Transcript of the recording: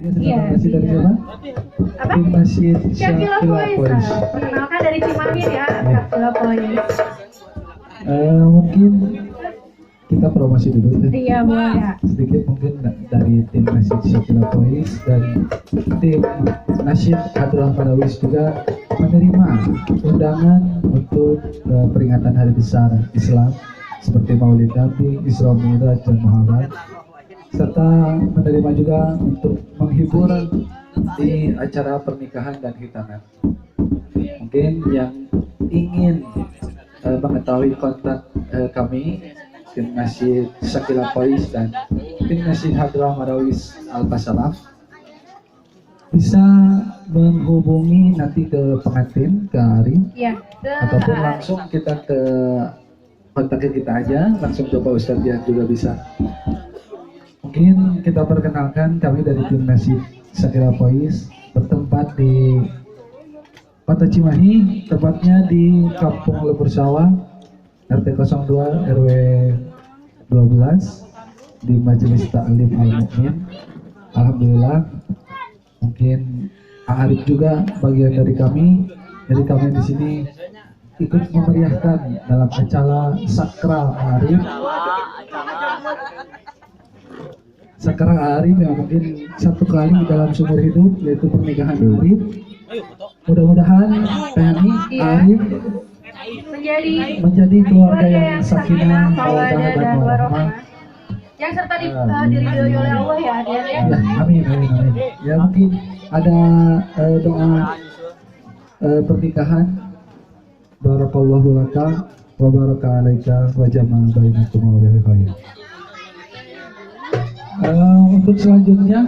Iya, Masih dari iya. siapa? Apa? Tim Masjid Syakila Syakila Boys. Boys. Perkenalkan dari Cimahi ya, Syakila Boys. Mungkin kita promosi dulu deh. Iya, boleh ya. Sedikit mungkin dari tim Masjid Syakila Boys dan tim Nasyid Hadrah Marawis juga menerima undangan untuk peringatan Hari Besar Islam seperti Maulid Nabi, Isra Mi'raj dan Muharram, serta menerima juga untuk menghibur di acara pernikahan dan hitanan. Mungkin yang ingin mengetahui kontak kami tim Masjid Syakila Boys dan tim Masjid Hadrah Marawis Al-Fasalaf bisa menghubungi nanti ke pengantin, ke Arif, Iya. ataupun langsung kita ke kontaknya kita aja, langsung ke Pak Ustadz Dian juga bisa. Mungkin kita perkenalkan, kami dari tim Masjid Syakila Boys bertempat di Kota Cimahi, tepatnya di Kampung Lebur Sawah, RT 02 RW 12 di Majelis Ta'lim Al-Mu'min. Alhamdulillah, mungkin Arif juga bagian dari kami. Jadi kami di sini ikut memeriahkan dalam acara sakral Arif. Sakral Arif yang mungkin satu kali dalam seumur hidup, yaitu pernikahan Arif. Mudah-mudahan Tani Arif menjadi keluarga yang sakinah, mawaddah dan warahmah, yang serta diridhoi oleh Allah ya, Dian ya. ya. Amin, amin, amin. Ya mungkin ada doa pernikahan. Barakallahu laka wa baraka alaika wa jama'a bainakum wa barakatuh. Untuk selanjutnya